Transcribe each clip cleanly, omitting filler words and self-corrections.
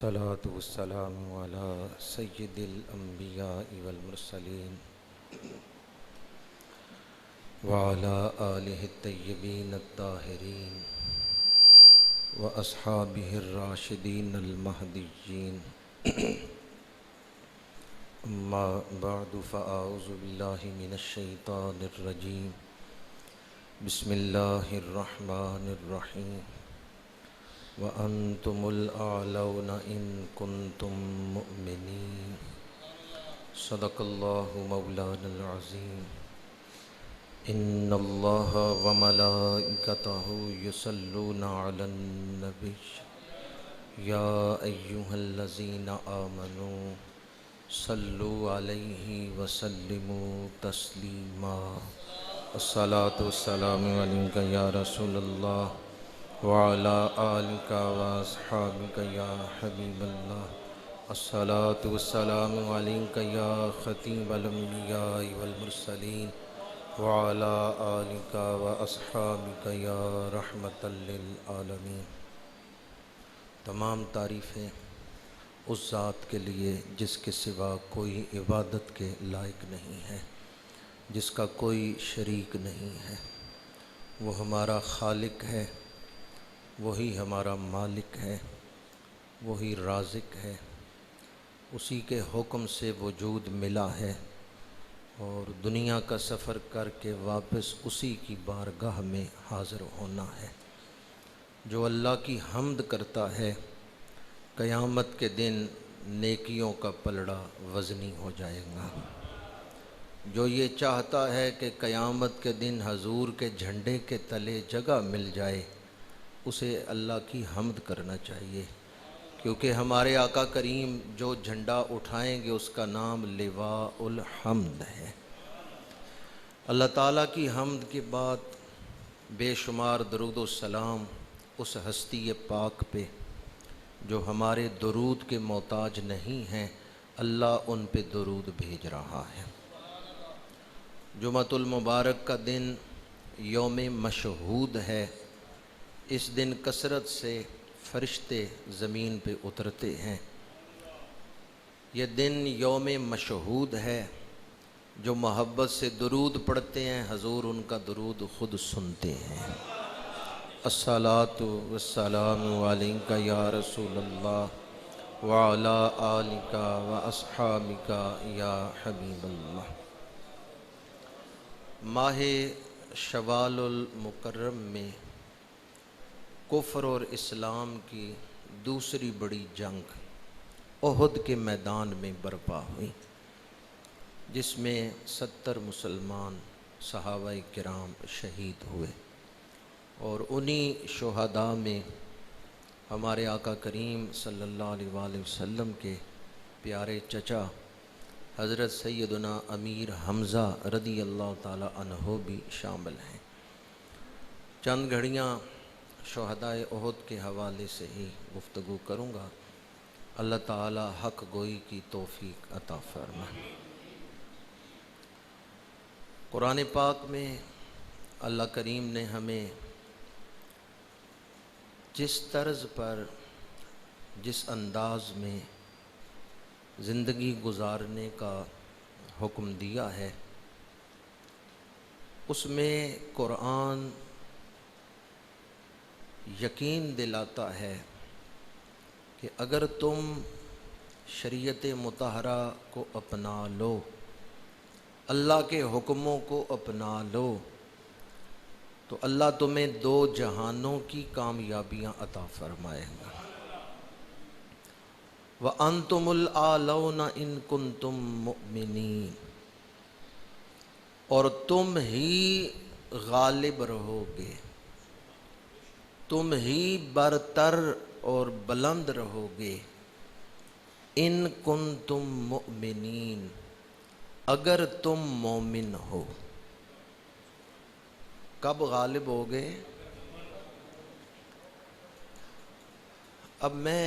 الصلاة والسلام على سيد الأنبياء والمرسلين وعلى آله الطيبين الطاهرين وأصحابه الراشدين المهديين أما بعد فأعوذ بالله من الشيطان الرجيم بسم الله الرحمن الرحيم وأنتم الأعلون إن كنتم مؤمنين صدق الله مولانا العظيم إن الله وملائكته يصلون على النبي يا أيها الذين آمنوا صلوا عليه وسلموا تسليما الصلاة والسلام عليك يا رسول الله وعلى آلك وأصحابك يا حبيب الله الصلاة والسلام عليك يا خطيب الأنبياء والمرسلين وعلى آلك وأصحابك يا رحمة للعالمين۔ تمام تعریفیں اس ذات کے لیے جس کے سوا کوئی عبادت کے لائق نہیں ہے، جس کا کوئی شریک نہیں ہے۔ وہ ہمارا خالق ہے، وہی ہمارا مالک ہے، وہی رازق ہے، اسی کے حکم سے وجود ملا ہے اور دنیا کا سفر کر کے واپس اسی کی بارگاہ میں حاضر ہونا ہے۔ جو اللہ کی حمد کرتا ہے قیامت کے دن نیکیوں کا پلڑا وزنی ہو جائے گا۔ جو یہ چاہتا ہے کہ قیامت کے دن حضور کے جھنڈے کے تلے جگہ مل جائے، اسے اللہ کی حمد کرنا چاہیے، کیونکہ ہمارے آقا کریم جو جھنڈا اٹھائیں گے اس کا نام لواء الحمد ہے۔ اللہ تعالیٰ کی حمد کے بعد بے شمار درود و سلام اس ہستی پاک پہ جو ہمارے درود کے محتاج نہیں ہیں، اللہ ان پہ درود بھیج رہا ہے۔ جمعۃ المبارک کا دن یوم مشہود ہے۔ اس دن کثرت سے فرشتے زمین پہ اترتے ہیں۔ یہ دن یوم مشہود ہے۔ جو محبت سے درود پڑھتے ہیں حضور ان کا درود خود سنتے ہیں۔ الصلاۃ والسلام علیک یا رسول اللہ وعلی آلک واصحابک یا حبیب اللہ۔ ماہ شوال المکرم میں کفر اور اسلام کی دوسری بڑی جنگ احد کے میدان میں برپا ہوئی، جس میں 70 مسلمان صحابہ کرام شہید ہوئے، اور انہی شہداء میں ہمارے آقا کریم صلی اللہ علیہ وآلہ وسلم کے پیارے چچا حضرت سیدنا امیر حمزہ رضی اللہ تعالی عنہ بھی شامل ہیں۔ چند گھڑیاں شہداء احد کے حوالے سے ہی گفتگو کروں گا۔ اللہ تعالی حق گوئی کی توفیق عطا فرمائے۔ قرآن پاک میں اللہ کریم نے ہمیں جس طرز پر جس انداز میں زندگی گزارنے کا حکم دیا ہے، اس میں قرآن یقین دلاتا ہے کہ اگر تم شریعت مطہرہ کو اپنا لو، اللہ کے حکموں کو اپنا لو، تو اللہ تمہیں 2 جہانوں کی کامیابیاں عطا فرمائے گا۔ وَأَنْتُمُ الْأَعْلَوْنَ إِن كُنتُم مُؤْمِنِينَ، اور تم ہی غالب رہو گے، تم ہی برتر اور بلند رہو گے، ان کنتم مؤمنین، اگر تم مومن ہو۔ کب غالب ہوگے؟ اب میں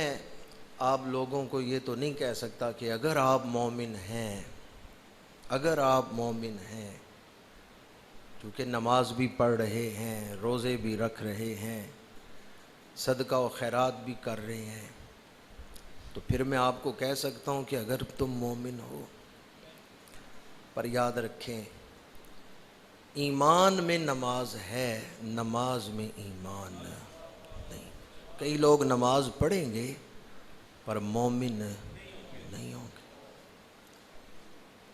آپ لوگوں کو یہ تو نہیں کہہ سکتا کہ اگر آپ مومن ہیں، اگر آپ مومن ہیں، کیونکہ نماز بھی پڑھ رہے ہیں، روزے بھی رکھ رہے ہیں، صدقہ و خیرات بھی کر رہے ہیں، تو پھر میں آپ کو کہہ سکتا ہوں کہ اگر تم مومن ہو، پر یاد رکھیں ایمان میں نماز ہے، نماز میں ایمان نہیں۔ کئی لوگ نماز پڑھیں گے پر مومن نہیں ہوں گے۔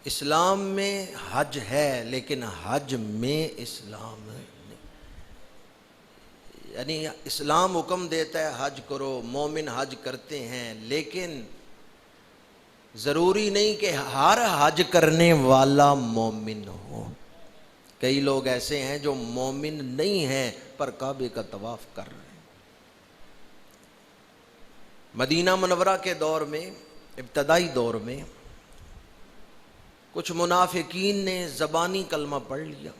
اسلام میں حج ہے لیکن حج میں اسلام نہیں، یعنی اسلام حکم دیتا ہے حج کرو، مومن حج کرتے ہیں، لیکن ضروری نہیں کہ ہر حج کرنے والا مومن ہو۔ کئی لوگ ایسے ہیں جو مومن نہیں ہیں پر کعبے کا طواف کر رہے ہیں۔ مدینہ منورہ کے دور میں، ابتدائی دور میں، کچھ منافقین نے زبانی کلمہ پڑھ لیا۔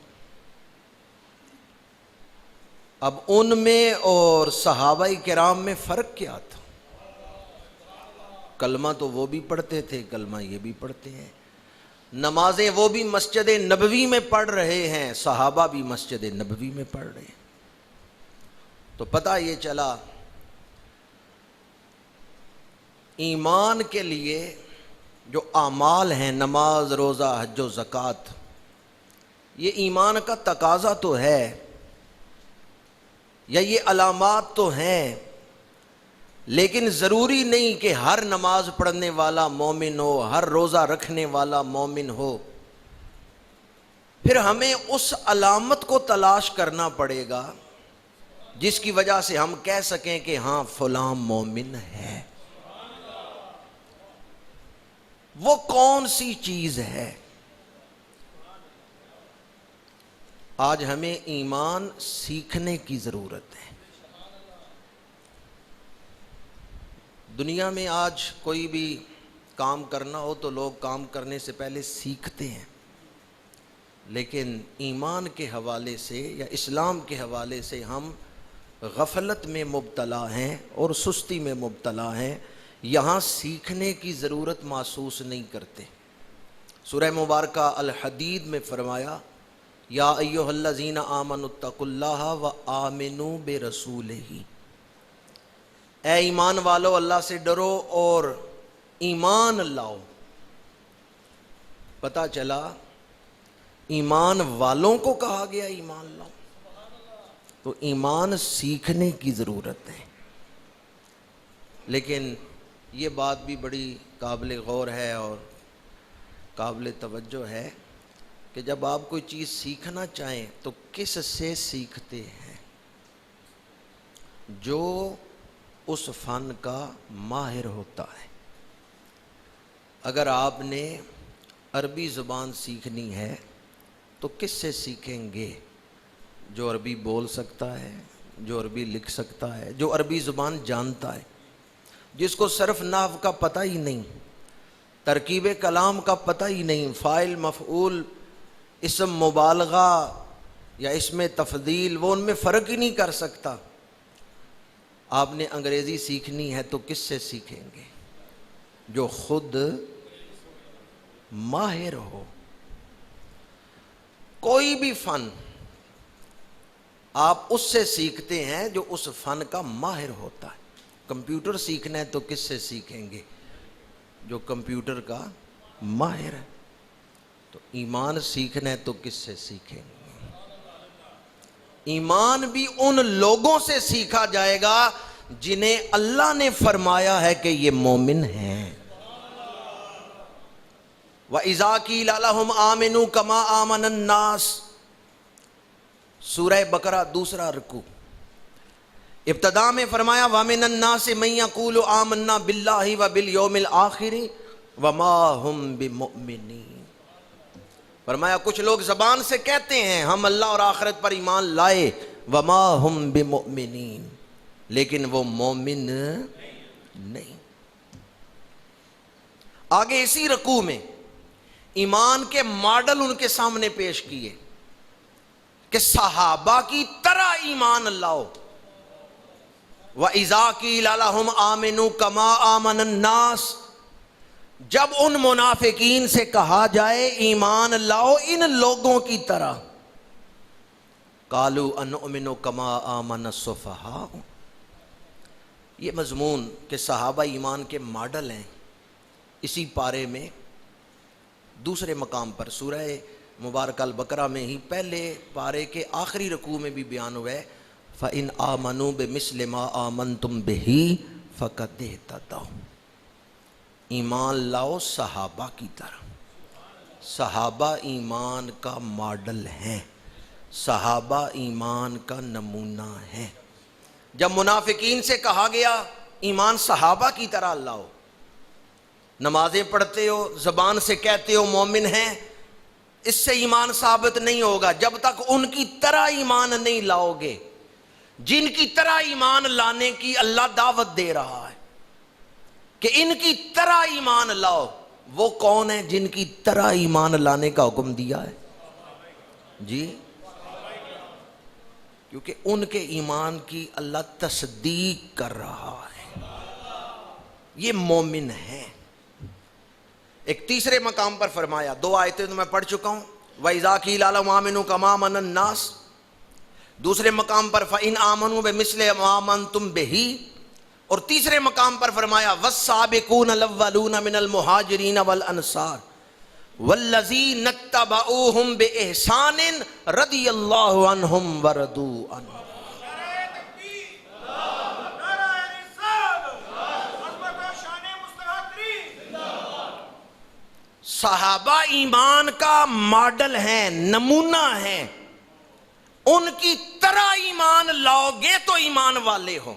اب ان میں اور صحابہ کرام میں فرق کیا تھا؟ کلمہ تو وہ بھی پڑھتے تھے، کلمہ یہ بھی پڑھتے ہیں، نمازیں وہ بھی مسجد نبوی میں پڑھ رہے ہیں، صحابہ بھی مسجد نبوی میں پڑھ رہے ہیں۔ تو پتہ یہ چلا ایمان کے لیے جو اعمال ہیں، نماز، روزہ، حج و زکوٰۃ، یہ ایمان کا تقاضا تو ہے، یا یہ علامات تو ہیں، لیکن ضروری نہیں کہ ہر نماز پڑھنے والا مومن ہو، ہر روزہ رکھنے والا مومن ہو۔ پھر ہمیں اس علامت کو تلاش کرنا پڑے گا جس کی وجہ سے ہم کہہ سکیں کہ ہاں فلاں مومن ہے۔ وہ کون سی چیز ہے؟ آج ہمیں ایمان سیکھنے کی ضرورت ہے۔ دنیا میں آج کوئی بھی کام کرنا ہو تو لوگ کام کرنے سے پہلے سیکھتے ہیں، لیکن ایمان کے حوالے سے یا اسلام کے حوالے سے ہم غفلت میں مبتلا ہیں اور سستی میں مبتلا ہیں، یہاں سیکھنے کی ضرورت محسوس نہیں کرتے۔ سورہ مبارکہ الحدید میں فرمایا یا ایھا الذین آمنوا اتقوا اللہ وآمنوا برسولہ، اے ایمان والو اللہ سے ڈرو اور ایمان لاؤ۔ پتہ چلا ایمان والوں کو کہا گیا ایمان لاؤ، تو ایمان سیکھنے کی ضرورت ہے۔ لیکن یہ بات بھی بڑی قابل غور ہے اور قابل توجہ ہے کہ جب آپ کوئی چیز سیکھنا چاہیں تو کس سے سیکھتے ہیں؟ جو اس فن کا ماہر ہوتا ہے۔ اگر آپ نے عربی زبان سیکھنی ہے تو کس سے سیکھیں گے؟ جو عربی بول سکتا ہے، جو عربی لکھ سکتا ہے، جو عربی زبان جانتا ہے۔ جس کو صرف نحو کا پتہ ہی نہیں، ترکیب کلام کا پتہ ہی نہیں، فاعل، مفعول، اسم مبالغہ یا اسم تفضیل، وہ ان میں فرق ہی نہیں کر سکتا۔ آپ نے انگریزی سیکھنی ہے تو کس سے سیکھیں گے؟ جو خود ماہر ہو۔ کوئی بھی فن آپ اس سے سیکھتے ہیں جو اس فن کا ماہر ہوتا ہے۔ کمپیوٹر سیکھنا ہے تو کس سے سیکھیں گے؟ جو کمپیوٹر کا ماہر ہے۔ تو ایمان سیکھنا ہے تو کس سے سیکھیں گے؟ ایمان بھی ان لوگوں سے سیکھا جائے گا جنہیں اللہ نے فرمایا ہے کہ یہ مومن ہیں۔ وَإِذَا قِيلَ لَهُمْ آمِنُوا كَمَا آمَنَ النَّاسُ، سورہ بقرہ دوسرا رکوع، ابتدا میں فرمایا وَمِنَ النَّاسِ مَن يَقُولُ آمَنَّا بِاللَّهِ وَبِالْيَوْمِ الْآخِرِ وَمَا هُمْ بِمُؤْمِنِينَ۔ فرمایا کچھ لوگ زبان سے کہتے ہیں ہم اللہ اور آخرت پر ایمان لائے، وَمَا هُمْ بِمُؤْمِنِينَ، لیکن وہ مومن نہیں۔ آگے اسی رکوع میں ایمان کے ماڈل ان کے سامنے پیش کیے کہ صحابہ کی طرح ایمان لاؤ۔ وَإِذَا قِيلَ لَهُمْ آمِنُوا كَمَا آمَنَ النَّاسُ، جب ان منافقین سے کہا جائے ایمان لاؤ ان لوگوں کی طرح، قَالُوا أَنُؤْمِنُ كَمَا آمَنَ السُّفَهَاءُ، یہ مضمون کہ صحابہ ایمان کے ماڈل ہیں، اسی پارے میں دوسرے مقام پر سورہ مبارکہ البقرہ میں ہی پہلے پارے کے آخری رکوع میں بھی بیان ہوا ہے، فَإِنْ آمَنُوا بِمِثْلِ مَا آمَنْتُمْ بِهِ فَقَدْ اهْتَدَوْا، ایمان لاؤ صحابہ کی طرح۔ صحابہ ایمان کا ماڈل ہیں، صحابہ ایمان کا نمونہ ہیں۔ جب منافقین سے کہا گیا ایمان صحابہ کی طرح لاؤ، نمازیں پڑھتے ہو، زبان سے کہتے ہو مومن ہیں، اس سے ایمان ثابت نہیں ہوگا جب تک ان کی طرح ایمان نہیں لاؤ گے، جن کی طرح ایمان لانے کی اللہ دعوت دے رہا ہے کہ ان کی طرح ایمان لاؤ۔ وہ کون ہیں جن کی طرح ایمان لانے کا حکم دیا ہے؟ جی، کیونکہ ان کے ایمان کی اللہ تصدیق کر رہا ہے، یہ مومن ہیں۔ ایک تیسرے مقام پر فرمایا، دو آیتیں تو میں پڑھ چکا ہوں، وَإِذَا قِيلَ لَهُمْ آمِنُوا كَمَا آمَنَ النَّاسُ، دوسرے مقام پر فَإِنْ آمَنُوا بِمِثْلِ مَا آمَنْتُمْ بِهِ، اور تیسرے مقام پر فرمایا وَالسَّابِقُونَ الْأَوَّلُونَ مِنَ الْمُهَاجِرِينَ وَالْأَنصَارِ وَالَّذِينَ اتَّبَعُوهُمْ بِإِحْسَانٍ رَضِيَ اللَّهُ عَنْهُمْ وَرَضُوا عَنْهُ۔ صحابہ ایمان کا ماڈل ہیں، نمونہ ہیں، ان کی طرح ایمان لاؤ گے تو ایمان والے ہو۔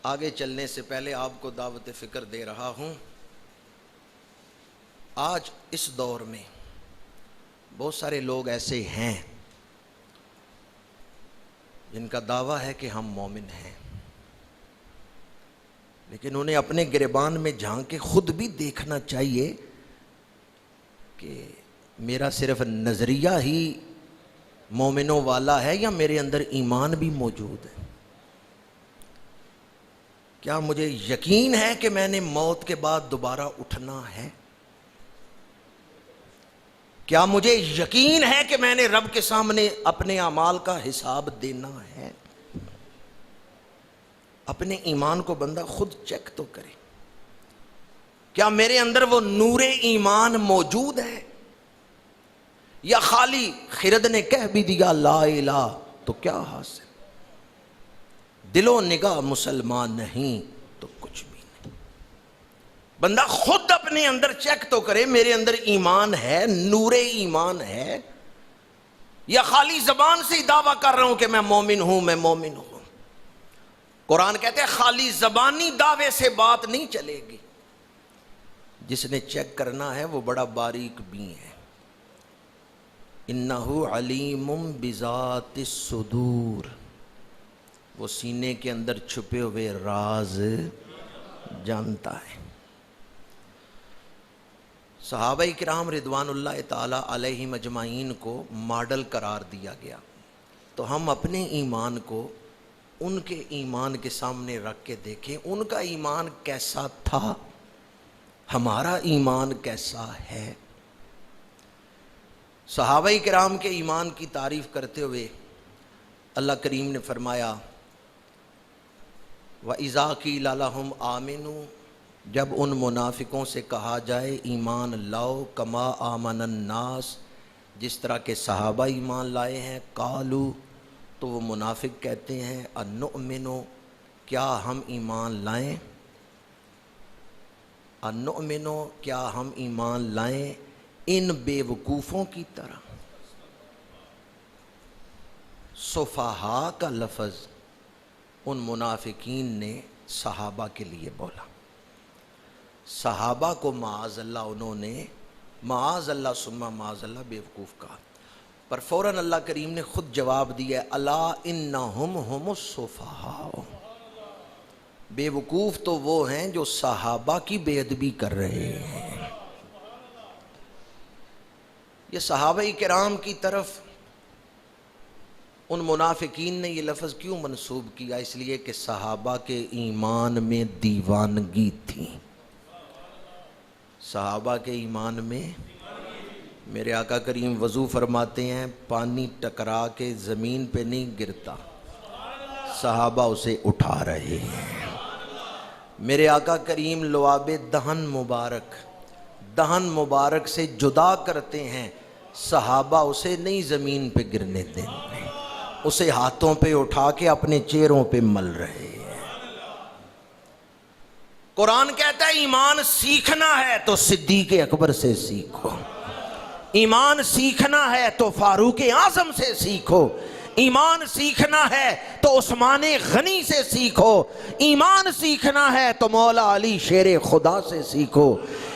آگے چلنے سے پہلے آپ کو دعوت فکر دے رہا ہوں، آج اس دور میں بہت سارے لوگ ایسے ہیں جن کا دعویٰ ہے کہ ہم مومن ہیں، لیکن انہیں اپنے گریبان میں جھانک کے خود بھی دیکھنا چاہیے کہ میرا صرف نظریہ ہی مومنوں والا ہے یا میرے اندر ایمان بھی موجود ہے؟ کیا مجھے یقین ہے کہ میں نے موت کے بعد دوبارہ اٹھنا ہے؟ کیا مجھے یقین ہے کہ میں نے رب کے سامنے اپنے اعمال کا حساب دینا ہے؟ اپنے ایمان کو بندہ خود چیک تو کرے، کیا میرے اندر وہ نور ایمان موجود ہے، یا خالی خرد نے کہہ بھی دیا لا الہ تو کیا حاصل، دل و نگاہ مسلمان نہیں تو کچھ بھی نہیں۔ بندہ خود اپنے اندر چیک تو کرے، میرے اندر ایمان ہے، نور ایمان ہے، یا خالی زبان سے ہی دعویٰ کر رہا ہوں کہ میں مومن ہوں، میں مومن ہوں۔ قرآن کہتے ہیں خالی زبانی دعوے سے بات نہیں چلے گی، جس نے چیک کرنا ہے وہ بڑا باریک بین ہے۔ انہو علیم بذات الصدور، وہ سینے کے اندر چھپے ہوئے راز جانتا ہے۔ صحابہ کرام رضوان اللہ تعالی علیہم اجمعین کو ماڈل قرار دیا گیا، تو ہم اپنے ایمان کو ان کے ایمان کے سامنے رکھ کے دیکھیں، ان کا ایمان کیسا تھا، ہمارا ایمان کیسا ہے۔ صحابہ کرام کے ایمان کی تعریف کرتے ہوئے اللہ کریم نے فرمایا وَإِذَا قِيلَ لَهُمْ آمِنُوا، جب ان منافقوں سے کہا جائے ایمان لاؤ کما آمن الناس، جس طرح کے صحابہ ایمان لائے ہیں، قالوا، تو وہ منافق کہتے ہیں انؤمنو، کیا ہم ایمان لائیں، انؤمنو، کیا ہم ایمان لائیں ان بے وقوفوں کی طرح۔ صفحاء کا لفظ ان منافقین نے صحابہ کے لیے بولا، صحابہ کو معاذ اللہ انہوں نے معاذ اللہ ثم معاذ اللہ بے وقوف کہا، پر فوراً اللہ کریم نے خود جواب دیا الا انہم ہم الصفحاء، بے وقوف تو وہ ہیں جو صحابہ کی بے ادبی کر رہے ہیں۔ یہ صحابہ کرام کی طرف ان منافقین نے یہ لفظ کیوں منسوب کیا؟ اس لیے کہ صحابہ کے ایمان میں دیوانگی تھی، صحابہ کے ایمان میں، میرے آقا کریم وضو فرماتے ہیں پانی ٹکرا کے زمین پہ نہیں گرتا، صحابہ اسے اٹھا رہے ہیں۔ میرے آقا کریم لعاب دہن مبارک سے جدا کرتے ہیں، صحابہ اسے نہیں زمین پہ گرنے دیں گے، اسے ہاتھوں پہ اٹھا کے اپنے چہروں پہ مل رہے ہیں۔ قرآن کہتا ہے ایمان سیکھنا ہے تو صدیق اکبر سے سیکھو، ایمان سیکھنا ہے تو فاروق اعظم سے سیکھو، ایمان سیکھنا ہے تو عثمان غنی سے سیکھو، ایمان سیکھنا ہے تو مولا علی شیر خدا سے سیکھو،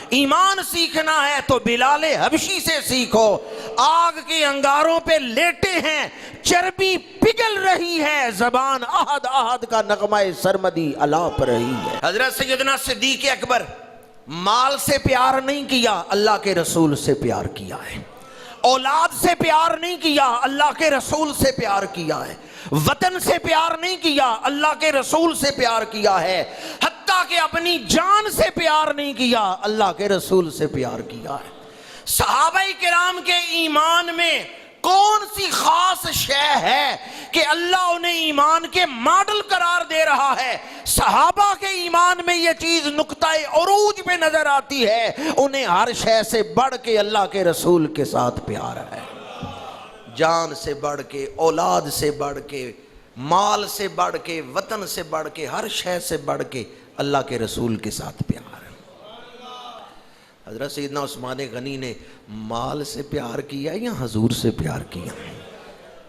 ایمان سیکھنا ہے تو بلال حبشی سے سیکھو۔ آگ کے انگاروں پہ لیٹے ہیں، چربی پگھل رہی ہے، زبان احد احد کا نغمہ سرمدی الاپ رہی ہے۔ حضرت سیدنا صدیق اکبر مال سے پیار نہیں کیا، اللہ کے رسول سے پیار کیا ہے، اولاد سے پیار نہیں کیا، اللہ کے رسول سے پیار کیا ہے، وطن سے پیار نہیں کیا، اللہ کے رسول سے پیار کیا ہے، حتیٰ کہ اپنی جان سے پیار نہیں کیا، اللہ کے رسول سے پیار کیا ہے۔ صحابہ کرام کے ایمان میں کون سی خاص شے ہے کہ اللہ انہیں ایمان کے ماڈل قرار دے رہا ہے؟ صحابہ کے ایمان میں یہ چیز نقطہ عروج پہ نظر آتی ہے، انہیں ہر شے سے بڑھ کے اللہ کے رسول کے ساتھ پیار ہے، جان سے بڑھ کے، اولاد سے بڑھ کے، مال سے بڑھ کے، وطن سے بڑھ کے، ہر شے سے بڑھ کے اللہ کے رسول کے ساتھ پیار ہے۔ حضرت سیدنا عثمان غنی نے مال سے پیار کیا یا حضور سے پیار کیا؟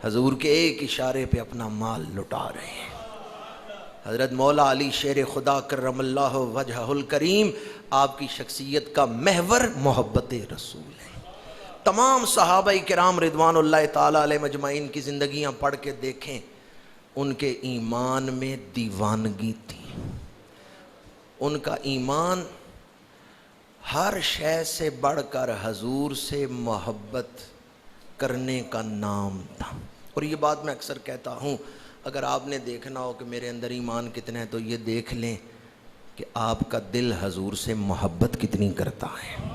حضور کے ایک اشارے پہ اپنا مال لٹا رہے ہیں۔ حضرت مولا علی شیر خدا کرم اللہ وجہہ الکریم، آپ کی شخصیت کا محور محبت رسول ہے۔ تمام صحابہ کرام رضوان اللہ تعالیٰ علیہ مجمعین کی زندگیاں پڑھ کے دیکھیں، ان کے ایمان میں دیوانگی تھی، ان کا ایمان ہر شے سے بڑھ کر حضور سے محبت کرنے کا نام تھا۔ اور یہ بات میں اکثر کہتا ہوں، اگر آپ نے دیکھنا ہو کہ میرے اندر ایمان کتنا ہے تو یہ دیکھ لیں کہ آپ کا دل حضور سے محبت کتنی کرتا ہے۔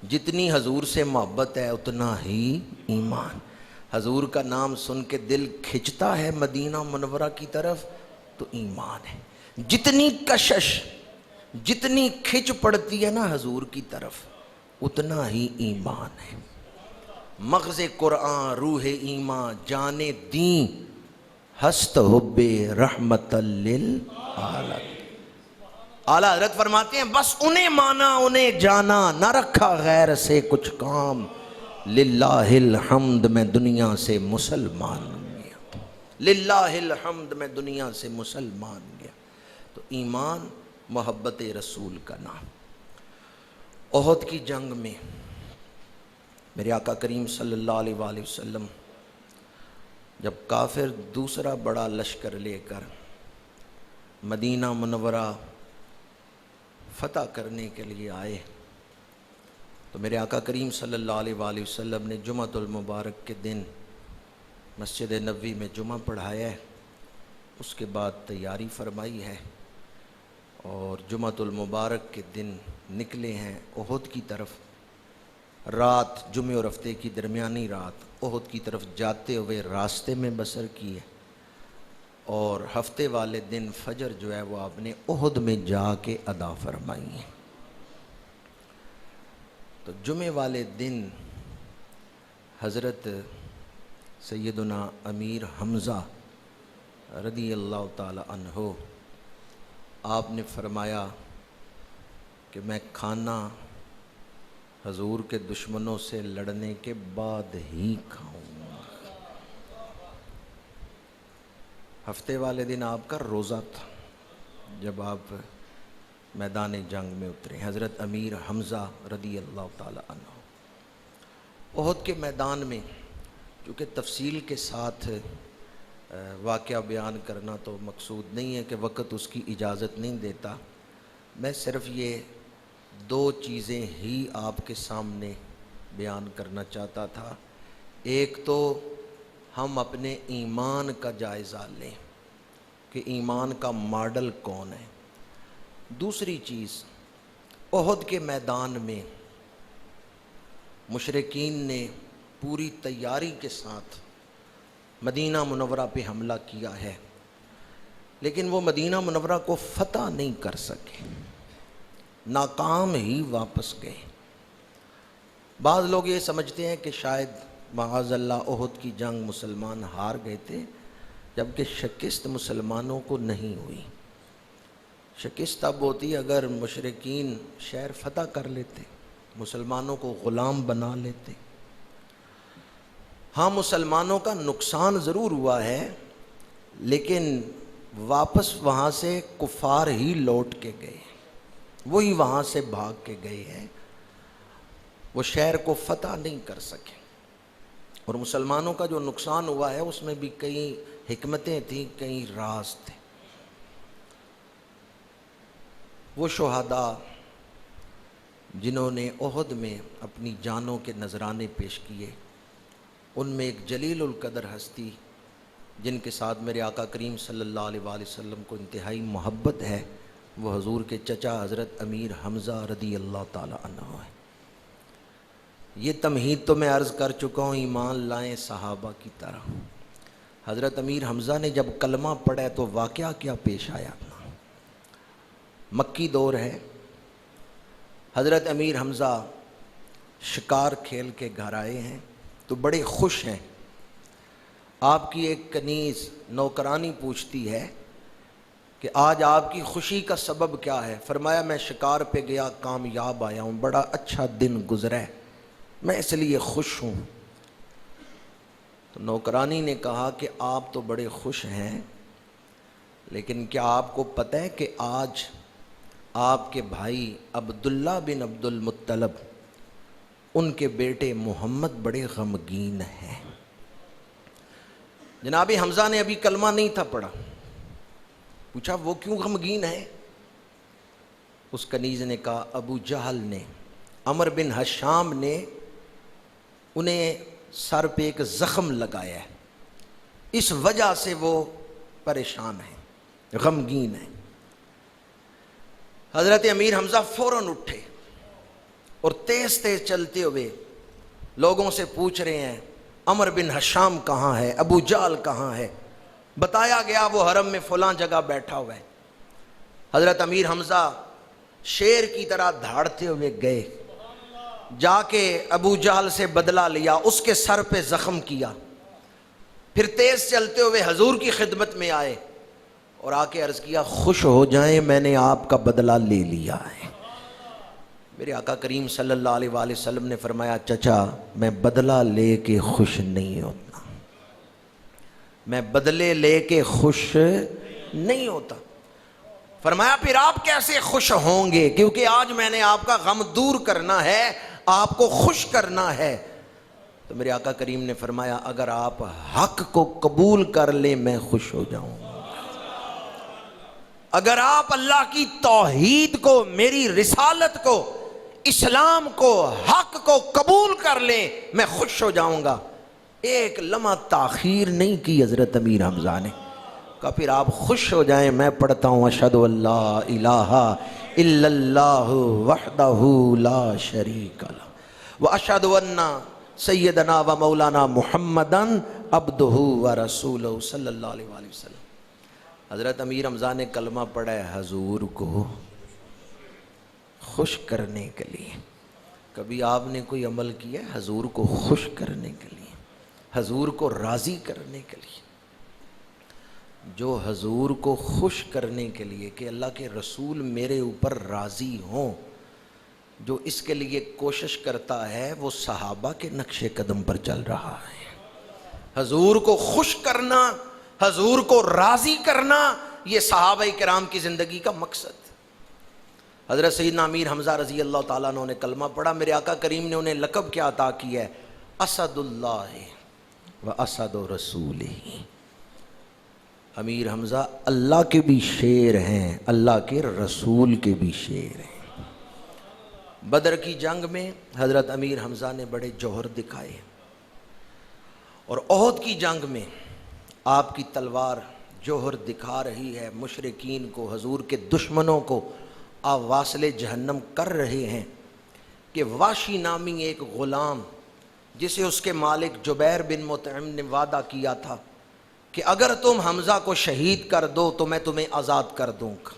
جتنی حضور سے محبت ہے اتنا ہی ایمان۔ حضور کا نام سن کے دل کھنچتا ہے مدینہ منورہ کی طرف تو ایمان ہے۔ جتنی کشش، جتنی کھچ پڑتی ہے نا حضور کی طرف اتنا ہی ایمان ہے۔ مغز قرآن روح ایمان جان دین ہست حب رحمت للعالمین۔ اعلیٰ حضرت فرماتے ہیں بس انہیں مانا انہیں جانا، نہ رکھا غیر سے کچھ کام، للہ الحمد میں دنیا سے مسلمان گیا، للہ الحمد میں دنیا سے مسلمان گیا۔ تو ایمان محبت رسول کا نام۔ احد کی جنگ میں میرے آقا کریم صلی اللہ علیہ وآلہ وسلم جب کافر دوسرا بڑا لشکر لے کر مدینہ منورہ فتح کرنے کے لیے آئے تو میرے آقا کریم صلی اللہ علیہ وآلہ وسلم نے جمعۃ المبارک کے دن مسجد نبوی میں جمعہ پڑھایا ہے، اس کے بعد تیاری فرمائی ہے اور جمعۃ المبارک کے دن نکلے ہیں احد کی طرف۔ رات جمعے اور ہفتے کی درمیانی رات احد کی طرف جاتے ہوئے راستے میں بسر کی ہے، اور ہفتے والے دن فجر جو ہے وہ آپ نے احد میں جا کے ادا فرمائی ہے۔ تو جمعے والے دن حضرت سیدنا امیر حمزہ رضی اللہ تعالی عنہ آپ نے فرمایا کہ میں کھانا حضور کے دشمنوں سے لڑنے کے بعد ہی کھاؤں گا۔ ہفتے والے دن آپ کا روزہ تھا جب آپ میدان جنگ میں اترے۔ حضرت امیر حمزہ رضی اللہ تعالی عنہ احد کے میدان میں، چونکہ تفصیل کے ساتھ واقعہ بیان کرنا تو مقصود نہیں ہے کہ وقت اس کی اجازت نہیں دیتا، میں صرف یہ دو چیزیں ہی آپ کے سامنے بیان کرنا چاہتا تھا۔ ایک تو ہم اپنے ایمان کا جائزہ لیں کہ ایمان کا ماڈل کون ہے۔ دوسری چیز، احد کے میدان میں مشرکین نے پوری تیاری کے ساتھ مدینہ منورہ پہ حملہ کیا ہے، لیکن وہ مدینہ منورہ کو فتح نہیں کر سکے، ناکام ہی واپس گئے۔ بعض لوگ یہ سمجھتے ہیں کہ شاید معاذ اللہ احد کی جنگ مسلمان ہار گئے تھے، جبکہ شکست مسلمانوں کو نہیں ہوئی۔ شکست اب ہوتی اگر مشرکین شہر فتح کر لیتے، مسلمانوں کو غلام بنا لیتے۔ ہاں مسلمانوں کا نقصان ضرور ہوا ہے، لیکن واپس وہاں سے کفار ہی لوٹ کے گئے، وہی وہاں سے بھاگ کے گئے ہیں، وہ شہر کو فتح نہیں کر سکے۔ اور مسلمانوں کا جو نقصان ہوا ہے اس میں بھی کئی حکمتیں تھیں، کئی راز تھے۔ وہ شہداء جنہوں نے احد میں اپنی جانوں کے نذرانے پیش کیے، ان میں ایک جلیل القدر ہستی جن کے ساتھ میرے آقا کریم صلی اللہ علیہ وآلہ وسلم کو انتہائی محبت ہے، وہ حضور کے چچا حضرت امیر حمزہ رضی اللہ تعالی عنہ ہے۔ یہ تمہید تو میں عرض کر چکا ہوں، ایمان لائیں صحابہ کی طرح۔ حضرت امیر حمزہ نے جب کلمہ پڑھا تو واقعہ کیا پیش آیا؟ مکی دور ہے، حضرت امیر حمزہ شکار کھیل کے گھر آئے ہیں تو بڑے خوش ہیں۔ آپ کی ایک کنیز نوکرانی پوچھتی ہے کہ آج آپ کی خوشی کا سبب کیا ہے؟ فرمایا میں شکار پہ گیا، کامیاب آیا ہوں، بڑا اچھا دن گزرا ہے، میں اس لیے خوش ہوں۔ تو نوکرانی نے کہا کہ آپ تو بڑے خوش ہیں، لیکن کیا آپ کو پتہ ہے کہ آج آپ کے بھائی عبداللہ بن عبد المطلب، ان کے بیٹے محمد بڑے غمگین ہیں۔ جناب حمزہ نے ابھی کلمہ نہیں تھا پڑھا، پوچھا وہ کیوں غمگین ہے؟ اس کنیز نے کہا ابو جہل نے، عمر بن حشام نے انہیں سر پہ ایک زخم لگایا ہے، اس وجہ سے وہ پریشان ہیں، غمگین ہیں۔ حضرت امیر حمزہ فوراً اٹھے اور تیز تیز چلتے ہوئے لوگوں سے پوچھ رہے ہیں عمر بن حشام کہاں ہے، ابو جہل کہاں ہے؟ بتایا گیا وہ حرم میں فلاں جگہ بیٹھا ہوا ہے۔ حضرت امیر حمزہ شیر کی طرح دھاڑتے ہوئے گئے، جا کے ابو جہل سے بدلہ لیا، اس کے سر پہ زخم کیا، پھر تیز چلتے ہوئے حضور کی خدمت میں آئے اور آ کے عرض کیا خوش ہو جائیں، میں نے آپ کا بدلہ لے لیا ہے۔ میرے آقا کریم صلی اللہ علیہ وآلہ وسلم نے فرمایا چچا میں بدلہ لے کے خوش نہیں ہوتا، میں بدلے لے کے خوش نہیں ہوتا۔ فرمایا پھر آپ کیسے خوش ہوں گے؟ کیونکہ آج میں نے آپ کا غم دور کرنا ہے، آپ کو خوش کرنا ہے۔ تو میرے آقا کریم نے فرمایا اگر آپ حق کو قبول کر لیں میں خوش ہو جاؤں گا، اگر آپ اللہ کی توحید کو، میری رسالت کو، اسلام کو، حق کو قبول کر لیں میں خوش ہو جاؤں گا۔ ایک لمحہ تاخیر نہیں کی حضرت امیر حمزہ نے، کہا پھر آپ خوش ہو جائیں، میں پڑھتا ہوں اشہد ان لا الہ الا اللہ وحدہ لا شریک لہ واشہد ان سیدنا و مولانا محمدن عبدہ و رسولہ صلی اللہ علیہ وآلہ وسلم۔ حضرت امیر حمزہ نے کلمہ پڑھا ہے حضور کو خوش کرنے کے لیے۔ کبھی آپ نے کوئی عمل کیا ہے حضور کو خوش کرنے کے لیے، حضور کو راضی کرنے کے لیے؟ جو حضور کو خوش کرنے کے لیے کہ اللہ کے رسول میرے اوپر راضی ہوں، جو اس کے لیے کوشش کرتا ہے وہ صحابہ کے نقش قدم پر چل رہا ہے۔ حضور کو خوش کرنا، حضور کو راضی کرنا، یہ صحابہ کرام کی زندگی کا مقصد۔ حضرت سیدنا امیر حمزہ رضی اللہ تعالیٰ عنہ نے کلمہ پڑھا، میرے آقا کریم نے انہیں لقب کیا عطا کیا ہے؟ اسد اللہ و اسد رسولہ۔ امیر حمزہ اللہ کے بھی شیر ہیں، اللہ کے رسول کے بھی شیر ہیں۔ بدر کی جنگ میں حضرت امیر حمزہ نے بڑے جوہر دکھائے، اور احد کی جنگ میں آپ کی تلوار جوہر دکھا رہی ہے، مشرکین کو، حضور کے دشمنوں کو آپ واصل جہنم کر رہے ہیں کہ واشی نامی ایک غلام جسے اس کے مالک جبیر بن مطعم نے وعدہ کیا تھا کہ اگر تم حمزہ کو شہید کر دو تو میں تمہیں آزاد کر دوں گا۔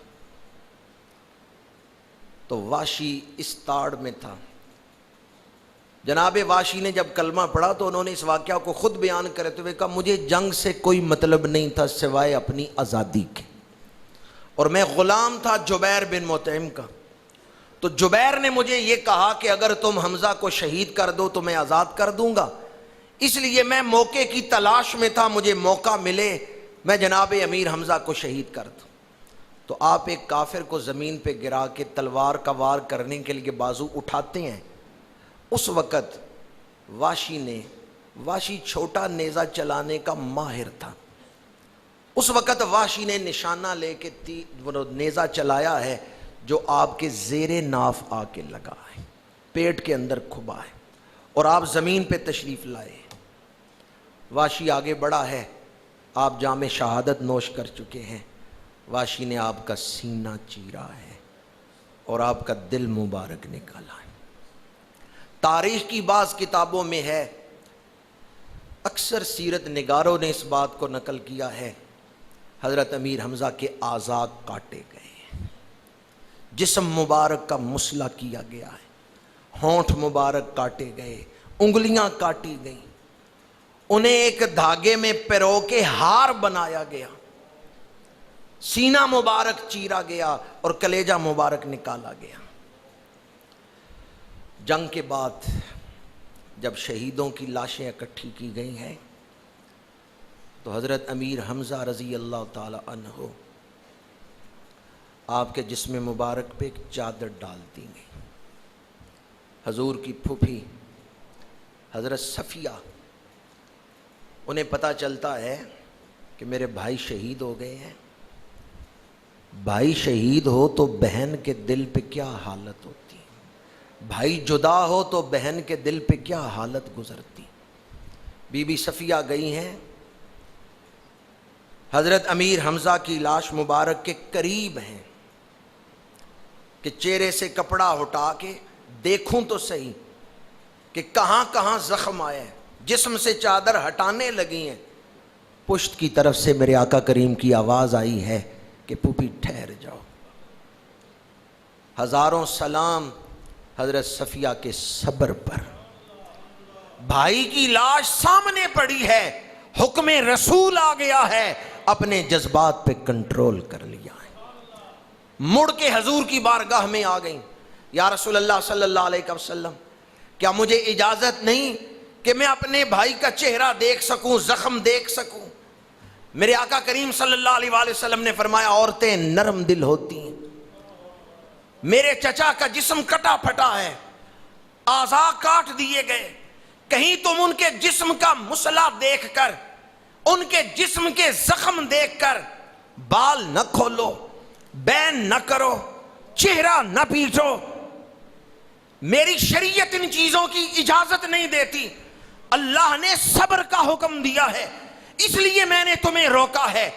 تو واشی اس تاڑ میں تھا۔ جناب واشی نے جب کلمہ پڑھا تو انہوں نے اس واقعہ کو خود بیان کرتے ہوئے کہا مجھے جنگ سے کوئی مطلب نہیں تھا سوائے اپنی آزادی کے، اور میں غلام تھا جبیر بن مطعم کا، تو جبیر نے مجھے یہ کہا کہ اگر تم حمزہ کو شہید کر دو تو میں آزاد کر دوں گا، اس لیے میں موقع کی تلاش میں تھا، مجھے موقع ملے میں جناب امیر حمزہ کو شہید کر دوں۔ تو آپ ایک کافر کو زمین پہ گرا کے تلوار کا وار کرنے کے لیے بازو اٹھاتے ہیں، اس وقت واشی چھوٹا نیزہ چلانے کا ماہر تھا، اس وقت واشی نے نشانہ لے کے نیزہ چلایا ہے جو آپ کے زیر ناف آ کے لگا ہے، پیٹ کے اندر کھبا ہے، اور آپ زمین پہ تشریف لائے۔ واشی آگے بڑھا ہے، آپ جام شہادت نوش کر چکے ہیں، واشی نے آپ کا سینہ چیرا ہے اور آپ کا دل مبارک نکالا ہے۔ تاریخ کی بعض کتابوں میں ہے، اکثر سیرت نگاروں نے اس بات کو نقل کیا ہے، حضرت امیر حمزہ کے اعضاء کاٹے گئے، جسم مبارک کا مسئلہ کیا گیا ہے، ہونٹ مبارک کاٹے گئے، انگلیاں کاٹی گئیں، انہیں ایک دھاگے میں پرو کے ہار بنایا گیا، سینہ مبارک چیرا گیا اور کلیجہ مبارک نکالا گیا۔ جنگ کے بعد جب شہیدوں کی لاشیں اکٹھی کی گئی ہیں تو حضرت امیر حمزہ رضی اللہ تعالی عنہ آپ کے جسم مبارک پہ ایک چادر ڈال دی گئی۔ حضور کی پھوپھی حضرت صفیہ، انہیں پتہ چلتا ہے کہ میرے بھائی شہید ہو گئے ہیں۔ بھائی شہید ہو تو بہن کے دل پہ کیا حالت ہوتی، بھائی جدا ہو تو بہن کے دل پہ کیا حالت گزرتی۔ بی بی صفیہ گئی ہیں، حضرت امیر حمزہ کی لاش مبارک کے قریب ہیں کہ چہرے سے کپڑا ہٹا کے دیکھوں تو صحیح کہ کہاں کہاں زخم آئے ہیں، جسم سے چادر ہٹانے لگی ہیں، پشت کی طرف سے میرے آقا کریم کی آواز آئی ہے کہ پھوپھی ٹھہر جاؤ۔ ہزاروں سلام حضرت صفیہ کے صبر پر۔ بھائی کی لاش سامنے پڑی ہے، حکم رسول آ گیا ہے، اپنے جذبات پہ کنٹرول کر لیا ہے، مڑ کے حضور کی بارگاہ میں آ گئیں، یا رسول اللہ صلی اللہ علیہ وسلم کیا مجھے اجازت نہیں کہ میں اپنے بھائی کا چہرہ دیکھ سکوں، زخم دیکھ سکوں؟ میرے آقا کریم صلی اللہ علیہ وآلہ وسلم نے فرمایا عورتیں نرم دل ہوتی ہیں، میرے چچا کا جسم کٹا پھٹا ہے، اعضاء کاٹ دیے گئے، کہیں تم ان کے جسم کا مسئلہ دیکھ کر، ان کے جسم کے زخم دیکھ کر بال نہ کھولو، بین نہ کرو، چہرہ نہ پیٹو، میری شریعت ان چیزوں کی اجازت نہیں دیتی، اللہ نے صبر کا حکم دیا ہے، اس لیے میں نے تمہیں روکا ہے۔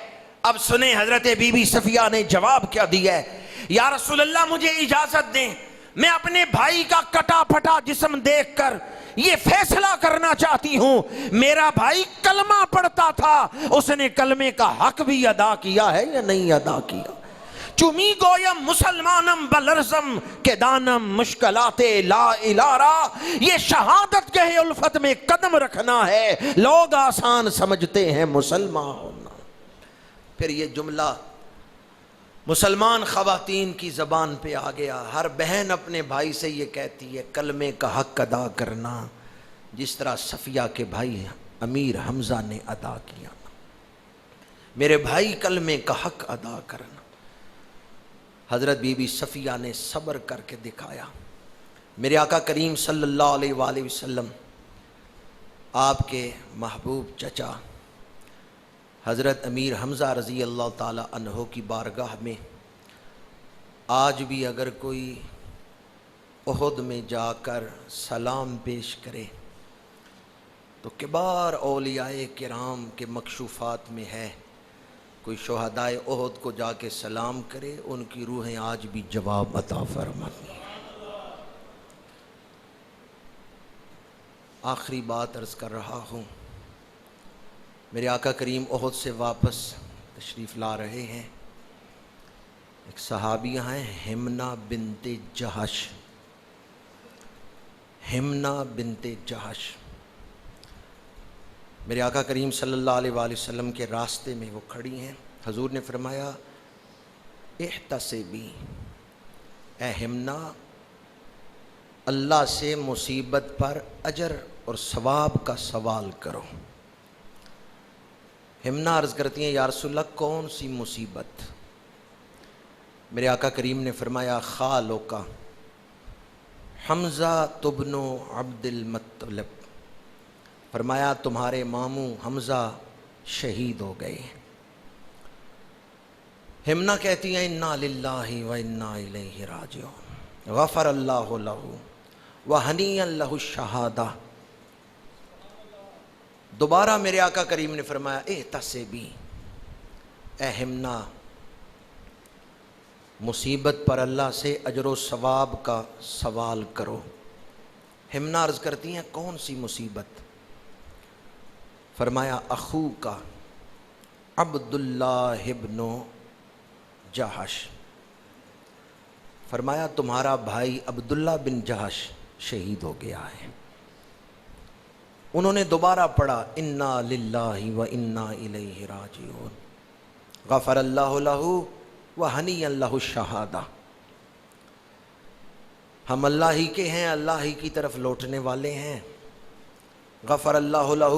اب سنیں حضرت بی بی صفیہ نے جواب کیا دیا ہے، یا رسول اللہ مجھے اجازت دیں، میں اپنے بھائی کا کٹا پھٹا جسم دیکھ کر یہ فیصلہ کرنا چاہتی ہوں، میرا بھائی کلمہ پڑھتا تھا، اس نے کلمے کا حق بھی ادا کیا ہے یا نہیں ادا کیا؟ چمی گویم مسلمانم بلرزم کے دانم مشکلات لا الارا، یہ شہادت کے الفت میں قدم رکھنا ہے، لوگ آسان سمجھتے ہیں مسلمان ہونا۔ پھر یہ جملہ مسلمان خواتین کی زبان پہ آ گیا، ہر بہن اپنے بھائی سے یہ کہتی ہے کلمے کا حق ادا کرنا، جس طرح صفیہ کے بھائی امیر حمزہ نے ادا کیا، میرے بھائی کلمے کا حق ادا کرنا۔ حضرت بی بی صفیہ نے صبر کر کے دکھایا۔ میرے آقا کریم صلی اللہ علیہ وآلہ وسلم آپ کے محبوب چچا حضرت امیر حمزہ رضی اللہ تعالی عنہ کی بارگاہ میں آج بھی اگر کوئی احد میں جا کر سلام پیش کرے تو کبار اولیاء کرام کے مکشوفات میں ہے، کوئی شہدائے احد کو جا کے سلام کرے، ان کی روحیں آج بھی جواب عطا فرماتی ہیں۔ آخری بات عرض کر رہا ہوں، میرے آقا کریم احد سے واپس تشریف لا رہے ہیں. ایک صحابیہ ہیں حمنا بنت جہش. حمنا بنت جہش میرے آقا کریم صلی اللہ علیہ وآلہ وسلم کے راستے میں وہ کھڑی ہیں. حضور نے فرمایا احتسبی، اے حمنا اللہ سے مصیبت پر اجر اور ثواب کا سوال کرو. حمنا عرض کرتی ہیں یا رسول اللہ کون سی مصیبت؟ میرے آقا کریم نے فرمایا خالو کا حمزہ تبن عبد المطلب، فرمایا تمہارے ماموں حمزہ شہید ہو گئے. حمنا کہتی ہیں انا للہ و انا الیہ راجعون، غفر اللہ لہ وہنیئا لہ الشہادہ. دوبارہ میرے آقا کریم نے فرمایا احتسبی، اے حمنا مصیبت پر اللہ سے اجر و ثواب کا سوال کرو. حمنا عرض کرتی ہیں کون سی مصیبت؟ فرمایا اخو کا عبداللہ ابن جہش، فرمایا تمہارا بھائی عبداللہ بن جہش شہید ہو گیا ہے. انہوں نے دوبارہ پڑھا انا للہ و انا الیہ راجعون، غفر اللہ لہ وہنیئا لہ الشہادہ. ہم اللہ ہی کے ہیں، اللہ ہی کی طرف لوٹنے والے ہیں. غفر اللہ لہ،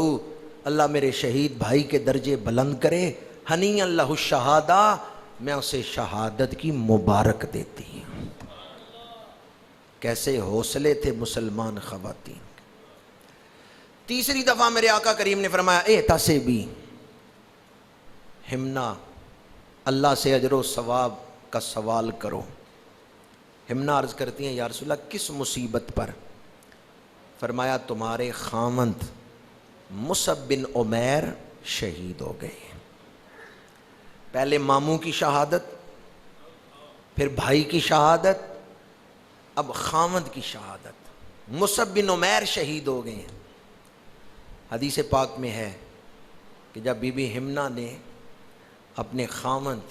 اللہ میرے شہید بھائی کے درجے بلند کرے. ہنیئا لہ الشہادہ، میں اسے شہادت کی مبارک دیتی ہوں. کیسے حوصلے تھے مسلمان خواتین. تیسری دفعہ میرے آقا کریم نے فرمایا احتسبی، حمنا اللہ سے اجر و ثواب کا سوال کرو. حمنا عرض کرتی ہیں یا رسول اللہ کس مصیبت پر؟ فرمایا تمہارے خامند مصعب بن عمیر شہید ہو گئے. پہلے ماموں کی شہادت، پھر بھائی کی شہادت، اب خامند کی شہادت. مصعب بن عمیر شہید ہو گئے. حدیث پاک میں ہے کہ جب بی بی حمنا نے اپنے خامند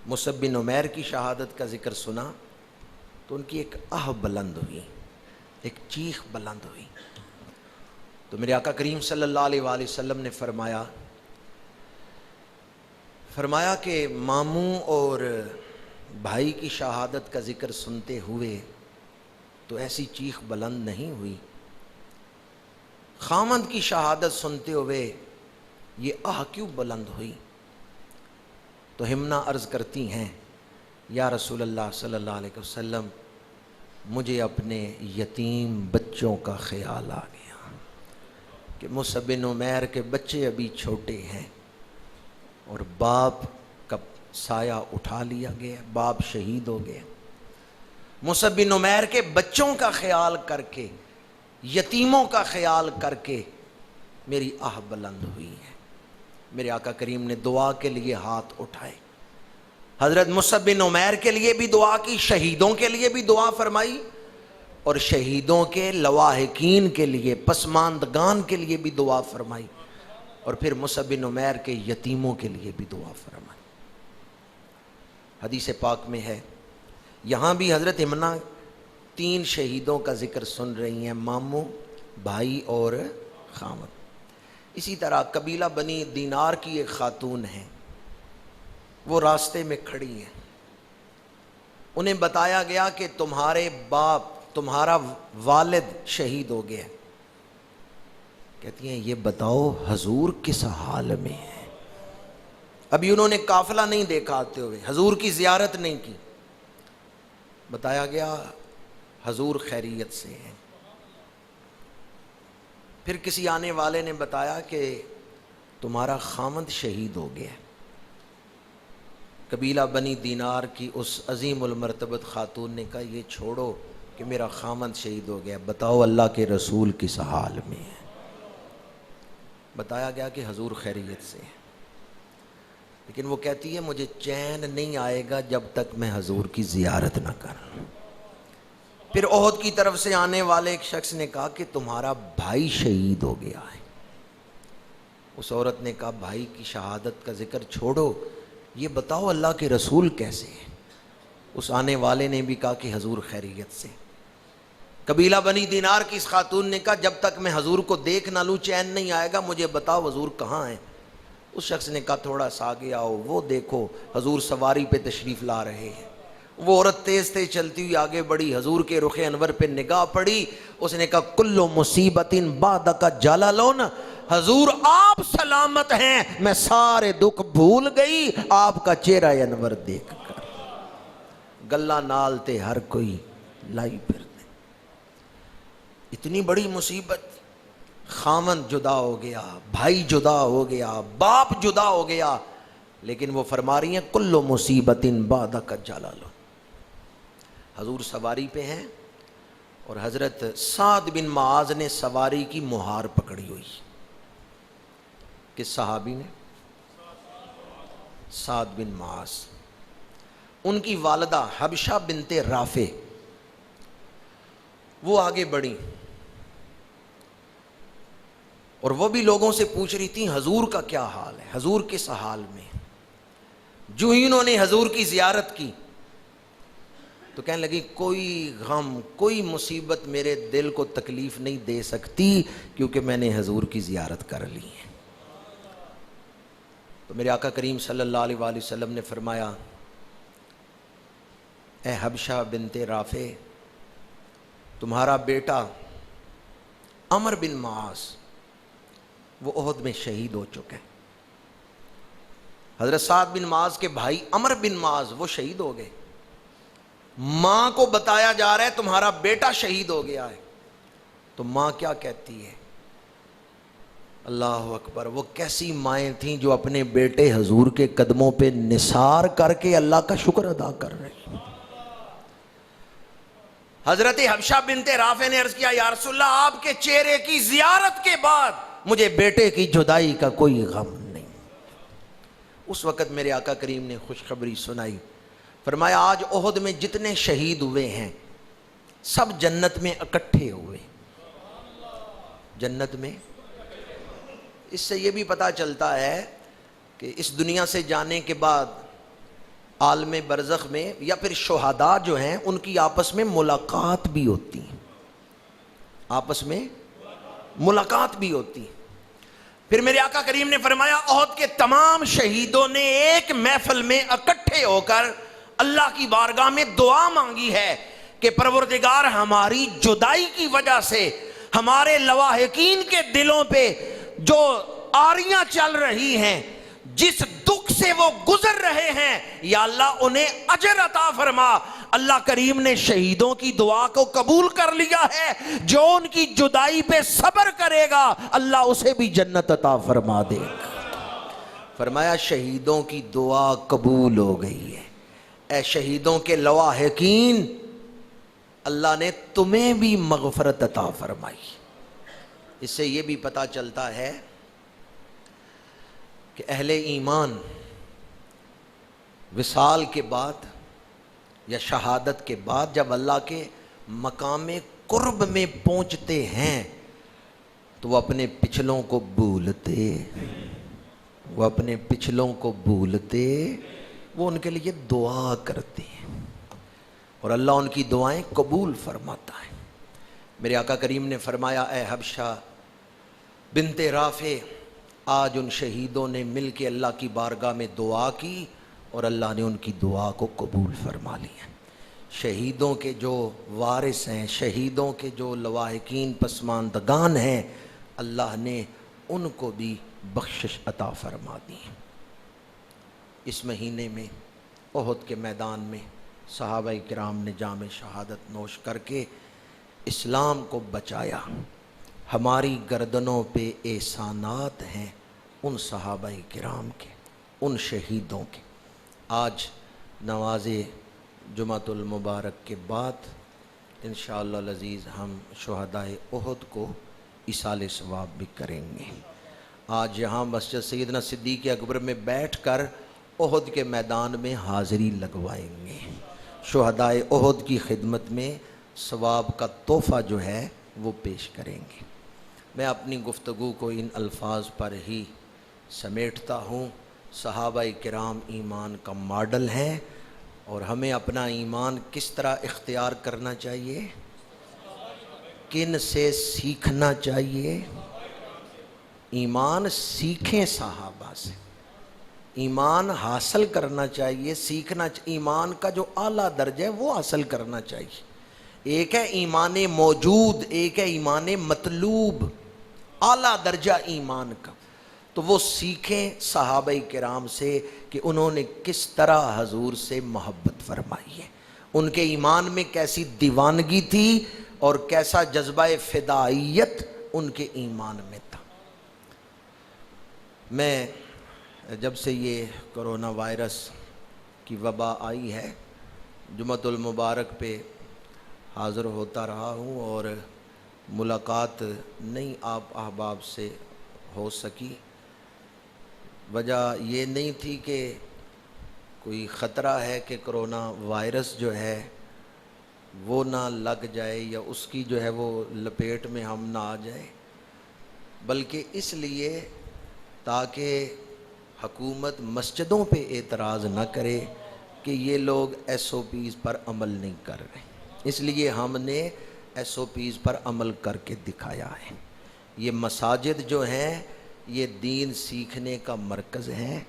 مصعب بن عمیر کی شہادت کا ذکر سنا تو ان کی ایک آہ بلند ہوئی، ایک چیخ بلند ہوئی. تو میرے آقا کریم صلی اللہ علیہ وآلہ وسلم نے فرمایا کہ ماموں اور بھائی کی شہادت کا ذکر سنتے ہوئے تو ایسی چیخ بلند نہیں ہوئی، خامند کی شہادت سنتے ہوئے یہ آہ کیوں بلند ہوئی؟ تو حمنا عرض کرتی ہیں یا رسول اللہ صلی اللہ علیہ وسلم مجھے اپنے یتیم بچوں کا خیال آ گیا کہ مصعب بن عمیر کے بچے ابھی چھوٹے ہیں اور باپ کا سایہ اٹھا لیا گیا، باپ شہید ہو گیا. مصعب بن عمیر کے بچوں کا خیال کر کے، یتیموں کا خیال کر کے میری آہ بلند ہوئی ہے. میرے آقا کریم نے دعا کے لیے ہاتھ اٹھائے. حضرت مصعب بن عمیر کے لیے بھی دعا کی، شہیدوں کے لیے بھی دعا فرمائی، اور شہیدوں کے لواحقین کے لیے، پسماندگان کے لیے بھی دعا فرمائی، اور پھر مصعب بن عمیر کے یتیموں کے لیے بھی دعا فرمائی. حدیث پاک میں ہے، یہاں بھی حضرت حمنا 3 شہیدوں کا ذکر سن رہی ہیں، ماموں، بھائی اور خامد. اسی طرح قبیلہ بنی دینار کی ایک خاتون ہیں، وہ راستے میں کھڑی ہیں. انہیں بتایا گیا کہ تمہارے باپ، تمہارا والد شہید ہو گیا. کہتی ہیں یہ بتاؤ حضور کس حال میں ہے؟ ابھی انہوں نے قافلہ نہیں دیکھا آتے ہوئے، حضور کی زیارت نہیں کی. بتایا گیا حضور خیریت سے ہیں. پھر کسی آنے والے نے بتایا کہ تمہارا خامند شہید ہو گیا. قبیلہ بنی دینار کی اس عظیم المرتبت خاتون نے کہا یہ چھوڑو کہ میرا خامند شہید ہو گیا، بتاؤ اللہ کے رسول کس حال میں ہے؟ بتایا گیا کہ حضور خیریت سے ہیں. لیکن وہ کہتی ہے مجھے چین نہیں آئے گا جب تک میں حضور کی زیارت نہ کروں. پھر احد کی طرف سے آنے والے ایک شخص نے کہا کہ تمہارا بھائی شہید ہو گیا ہے. اس عورت نے کہا بھائی کی شہادت کا ذکر چھوڑو، یہ بتاؤ اللہ کے رسول کیسے ہیں؟ اس آنے والے نے بھی کہا کہ حضور خیریت سے۔ قبیلہ بنی دینار کی اس خاتون نے کہا جب تک میں حضور کو دیکھ نہ لوں چین نہیں آئے گا، مجھے بتاؤ حضور کہاں ہیں؟ اس شخص نے کہا تھوڑا سا آگے آؤ، وہ دیکھو حضور سواری پہ تشریف لا رہے ہیں۔ وہ عورت تیز تیز چلتی ہوئی آگے بڑھی، حضور کے رخ انور پہ نگاہ پڑی، اس نے کہا کل مصیبت بعدک جلل، حضور آپ سلامت ہیں، میں سارے دکھ بھول گئی آپ کا چہرہ انور دیکھ کر۔ گلہ نال تے ہر کوئی لائی پھر دے۔ اتنی بڑی مصیبت، خامن جدا ہو گیا، بھائی جدا ہو گیا، باپ جدا ہو گیا، لیکن وہ فرما رہی ہیں کل مصیبت بعدک جلل۔ حضور سواری پہ ہیں اور حضرت سعد بن معاذ نے سواری کی مہار پکڑی ہوئی۔ کس صحابی نے؟ سعد بن معاذ۔ ان کی والدہ حبشہ بنت رافع وہ آگے بڑھی اور وہ بھی لوگوں سے پوچھ رہی تھی حضور کا کیا حال ہے، حضور کس حال میں؟ جو ہی انہوں نے حضور کی زیارت کی تو کہنے لگی کوئی غم کوئی مصیبت میرے دل کو تکلیف نہیں دے سکتی کیونکہ میں نے حضور کی زیارت کر لی ہے۔ تو میرے آقا کریم صلی اللہ علیہ وآلہ وسلم نے فرمایا اے حبشہ بنت رافع، تمہارا بیٹا عمر بن معاذ وہ احد میں شہید ہو چکے ہیں۔ حضرت سعد بن معاذ کے بھائی عمر بن معاذ وہ شہید ہو گئے۔ ماں کو بتایا جا رہا ہے تمہارا بیٹا شہید ہو گیا ہے، تو ماں کیا کہتی ہے؟ اللہ اکبر، وہ کیسی مائیں تھیں جو اپنے بیٹے حضور کے قدموں پہ نثار کر کے اللہ کا شکر ادا کر رہی۔ حضرت حبشہ بنت رافع نے عرض کیا یا رسول اللہ آپ کے چہرے کی زیارت کے بعد مجھے بیٹے کی جدائی کا کوئی غم نہیں۔ اس وقت میرے آقا کریم نے خوشخبری سنائی، فرمایا آج احد میں جتنے شہید ہوئے ہیں سب جنت میں اکٹھے ہوئے۔ جنت میں اس سے یہ بھی پتہ چلتا ہے کہ اس دنیا سے جانے کے بعد عالم برزخ میں یا پھر شہداء جو ہیں ان کی آپس میں ملاقات بھی ہوتی ہے، آپس میں ملاقات بھی ہوتی ہے۔ پھر میرے آقا کریم نے فرمایا احد کے تمام شہیدوں نے ایک محفل میں اکٹھے ہو کر اللہ کی بارگاہ میں دعا مانگی ہے کہ پروردگار ہماری جدائی کی وجہ سے ہمارے لواحقین کے دلوں پہ جو آریاں چل رہی ہیں، جس دکھ سے وہ گزر رہے ہیں، یا اللہ انہیں اجر عطا فرما۔ اللہ کریم نے شہیدوں کی دعا کو قبول کر لیا ہے، جو ان کی جدائی پہ صبر کرے گا اللہ اسے بھی جنت عطا فرما دے گا۔ فرمایا شہیدوں کی دعا قبول ہو گئی ہے، اے شہیدوں کے لواحقین اللہ نے تمہیں بھی مغفرت عطا فرمائی۔ اس سے یہ بھی پتہ چلتا ہے کہ اہل ایمان وصال کے بعد یا شہادت کے بعد جب اللہ کے مقام قرب میں پہنچتے ہیں تو وہ اپنے پچھلوں کو بھولتے، وہ اپنے پچھلوں کو بھولتے، وہ ان کے لیے دعا کرتے ہیں اور اللہ ان کی دعائیں قبول فرماتا ہے۔ میرے آقا کریم نے فرمایا اے حبشہ بنت رافع، آج ان شہیدوں نے مل کے اللہ کی بارگاہ میں دعا کی اور اللہ نے ان کی دعا کو قبول فرما لیا۔ شہیدوں کے جو وارث ہیں، شہیدوں کے جو لواحقین پسماندگان ہیں، اللہ نے ان کو بھی بخشش عطا فرما دی۔ اس مہینے میں احد کے میدان میں صحابہ کرام نے جام شہادت نوش کر کے اسلام کو بچایا۔ ہماری گردنوں پہ احسانات ہیں ان صحابہ کرام کے، ان شہیدوں کے۔ آج نماز جمعۃ المبارک کے بعد انشاءاللہ العزیز ہم شہداء احد کو ایصال ثواب بھی کریں گے۔ آج یہاں مسجد سیدنا صدیق اکبر میں بیٹھ کر احد کے میدان میں حاضری لگوائیں گے، شہداء احد کی خدمت میں ثواب کا تحفہ جو ہے وہ پیش کریں گے۔ میں اپنی گفتگو کو ان الفاظ پر ہی سمیٹتا ہوں صحابہ کرام ایمان کا ماڈل ہیں، اور ہمیں اپنا ایمان کس طرح اختیار کرنا چاہیے، کن سے سیکھنا چاہیے؟ ایمان سیکھیں صحابہ سے، ایمان حاصل کرنا چاہیے، سیکھنا ایمان کا جو اعلیٰ درجہ ہے وہ حاصل کرنا چاہیے۔ ایک ہے ایمان موجود، ایک ہے ایمان مطلوب، اعلیٰ درجہ ایمان کا۔ تو وہ سیکھیں صحابہ کرام سے کہ انہوں نے کس طرح حضور سے محبت فرمائی ہے، ان کے ایمان میں کیسی دیوانگی تھی اور کیسا جذبہ فدائیت ان کے ایمان میں تھا۔ میں جب سے یہ کرونا وائرس کی وبا آئی ہے، جمعۃ المبارک پہ حاضر ہوتا رہا ہوں اور ملاقات نہیں آپ احباب سے ہو سکی۔ وجہ یہ نہیں تھی کہ کوئی خطرہ ہے کہ کرونا وائرس جو ہے وہ نہ لگ جائے یا اس کی جو ہے وہ لپیٹ میں ہم نہ آ جائیں، بلکہ اس لیے تاکہ حکومت مسجدوں پہ اعتراض نہ کرے کہ یہ لوگ ایس او پیز پر عمل نہیں کر رہے، اس لیے ہم نے ایس او پیز پر عمل کر کے دکھایا ہے۔ یہ مساجد جو ہیں یہ دین سیکھنے کا مرکز ہیں،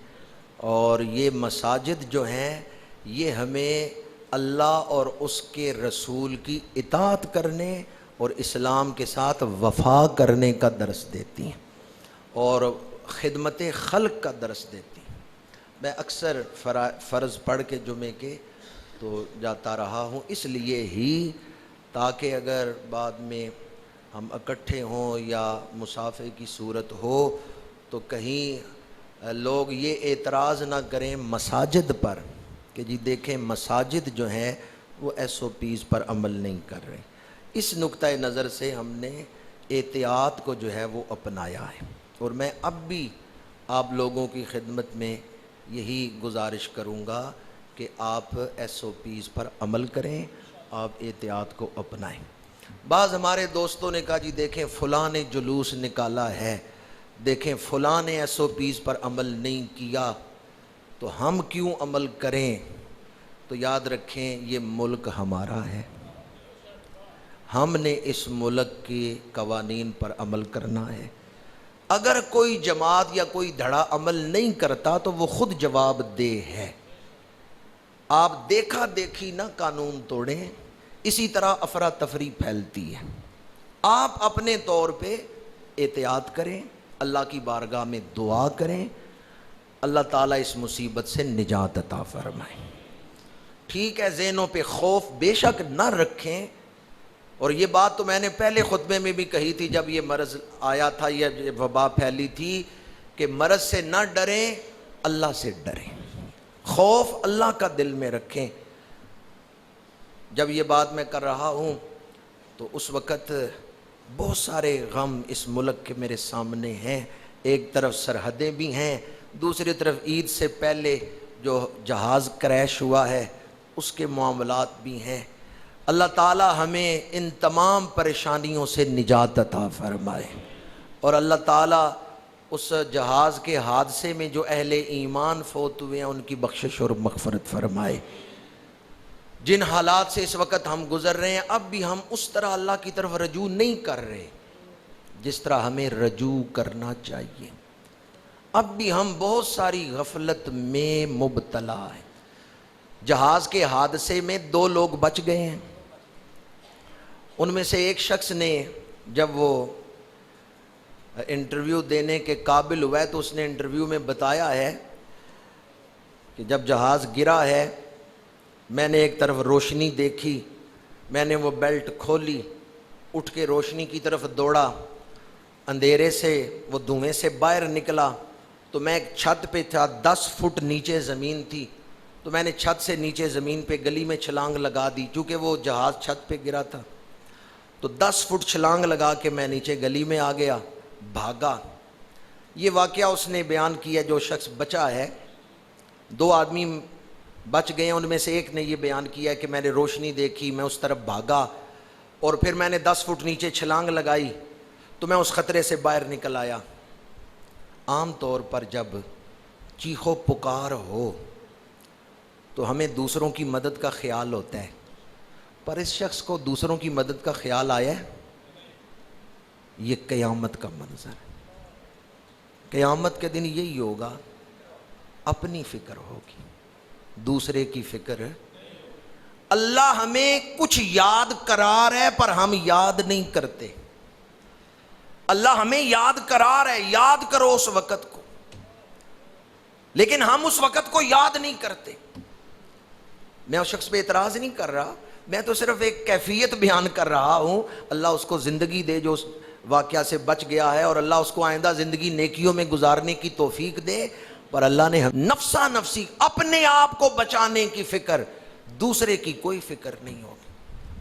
اور یہ مساجد جو ہیں یہ ہمیں اللہ اور اس کے رسول کی اطاعت کرنے اور اسلام کے ساتھ وفا کرنے کا درس دیتی ہیں اور خدمت خلق کا درس دیتی ہیں۔ میں اکثر فرض پڑھ کے جمعے کے تو جاتا رہا ہوں، اس لیے ہی تاکہ اگر بعد میں ہم اکٹھے ہوں یا مسافر کی صورت ہو تو کہیں لوگ یہ اعتراض نہ کریں مساجد پر کہ جی دیکھیں مساجد جو ہیں وہ ایس او پیز پر عمل نہیں کر رہے۔ اس نقطہ نظر سے ہم نے احتیاط کو جو ہے وہ اپنایا ہے، اور میں اب بھی آپ لوگوں کی خدمت میں یہی گزارش کروں گا کہ آپ ایس او پیز پر عمل کریں، آپ احتیاط کو اپنائیں۔ بعض ہمارے دوستوں نے کہا جی دیکھیں فلاں نے جلوس نکالا ہے، دیکھیں فلاں نے ایس او پیز پر عمل نہیں کیا تو ہم کیوں عمل کریں؟ تو یاد رکھیں یہ ملک ہمارا ہے، ہم نے اس ملک کے قوانین پر عمل کرنا ہے۔ اگر کوئی جماعت یا کوئی دھڑا عمل نہیں کرتا تو وہ خود جواب دہ ہے۔ آپ دیکھا دیکھی نہ قانون توڑیں، اسی طرح افراتفری پھیلتی ہے۔ آپ اپنے طور پہ احتیاط کریں، اللہ کی بارگاہ میں دعا کریں، اللہ تعالیٰ اس مصیبت سے نجات عطا فرمائے۔ ٹھیک ہے ذہنوں پہ خوف بے شک نہ رکھیں، اور یہ بات تو میں نے پہلے خطبے میں بھی کہی تھی جب یہ مرض آیا تھا، یہ وبا پھیلی تھی، کہ مرض سے نہ ڈریں، اللہ سے ڈریں، خوف اللہ کا دل میں رکھیں۔ جب یہ بات میں کر رہا ہوں تو اس وقت بہت سارے غم اس ملک کے میرے سامنے ہیں، ایک طرف سرحدیں بھی ہیں، دوسری طرف عید سے پہلے جو جہاز کریش ہوا ہے اس کے معاملات بھی ہیں۔ اللہ تعالی ہمیں ان تمام پریشانیوں سے نجات عطا فرمائے، اور اللہ تعالی اس جہاز کے حادثے میں جو اہل ایمان فوت ہوئے ہیں ان کی بخشش اور مغفرت فرمائے۔ جن حالات سے اس وقت ہم گزر رہے ہیں اب بھی ہم اس طرح اللہ کی طرف رجوع نہیں کر رہے جس طرح ہمیں رجوع کرنا چاہیے، اب بھی ہم بہت ساری غفلت میں مبتلا ہیں۔ جہاز کے حادثے میں 2 لوگ بچ گئے ہیں، ان میں سے ایک شخص نے جب وہ انٹرویو دینے کے قابل ہوا ہے تو اس نے انٹرویو میں بتایا ہے کہ جب جہاز گرا ہے میں نے ایک طرف روشنی دیکھی، میں نے وہ بیلٹ کھولی، اٹھ کے روشنی کی طرف دوڑا، اندھیرے سے وہ دھوئیں سے باہر نکلا تو میں ایک چھت پہ تھا، 10 فٹ نیچے زمین تھی، تو میں نے چھت سے نیچے زمین پہ گلی میں چھلانگ لگا دی، چونکہ وہ جہاز چھت پہ گرا تھا تو 10 فٹ چھلانگ لگا کے میں نیچے گلی میں آ گیا، بھاگا۔ یہ واقعہ اس نے بیان کیا، جو شخص بچا ہے، 2 آدمی بچ گئے ہیں، ان میں سے ایک نے یہ بیان کیا کہ میں نے روشنی دیکھی، میں اس طرف بھاگا اور پھر میں نے 10 فٹ نیچے چھلانگ لگائی تو میں اس خطرے سے باہر نکل آیا۔ عام طور پر جب چیخو پکار ہو تو ہمیں دوسروں کی مدد کا خیال ہوتا ہے، پر اس شخص کو دوسروں کی مدد کا خیال آیا ہے؟ یہ قیامت کا منظر ہے۔ قیامت کے دن یہی ہوگا، اپنی فکر ہوگی، دوسرے کی فکر۔ اللہ ہمیں کچھ یاد کرا رہا ہے پر ہم یاد نہیں کرتے۔ اللہ ہمیں یاد کرا رہا ہے، یاد کرو اس وقت کو، لیکن ہم اس وقت کو یاد نہیں کرتے۔ میں اس شخص پہ اعتراض نہیں کر رہا، میں تو صرف ایک کیفیت بیان کر رہا ہوں۔ اللہ اس کو زندگی دے جو اس واقعہ سے بچ گیا ہے، اور اللہ اس کو آئندہ زندگی نیکیوں میں گزارنے کی توفیق دے، پر اللہ نے نفسا نفسی اپنے آپ کو بچانے کی فکر، دوسرے کی کوئی فکر نہیں ہوگی۔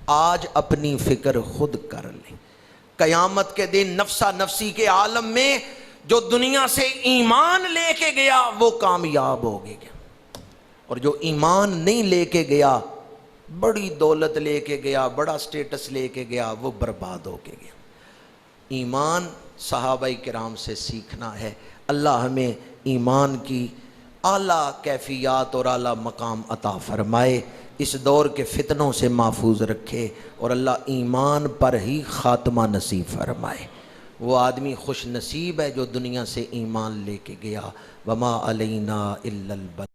آج اپنی فکر خود کر لیں، قیامت کے دن نفسا نفسی کے عالم میں جو دنیا سے ایمان لے کے گیا وہ کامیاب ہو گیا، اور جو ایمان نہیں لے کے گیا، بڑی دولت لے کے گیا، بڑا سٹیٹس لے کے گیا، وہ برباد ہو کے گیا۔ ایمان صحابہ کرام سے سیکھنا ہے۔ اللہ ہمیں ایمان کی اعلیٰ کیفیات اور اعلیٰ مقام عطا فرمائے، اس دور کے فتنوں سے محفوظ رکھے، اور اللہ ایمان پر ہی خاتمہ نصیب فرمائے۔ وہ آدمی خوش نصیب ہے جو دنیا سے ایمان لے کے گیا۔ وما علینا الا البلاغ۔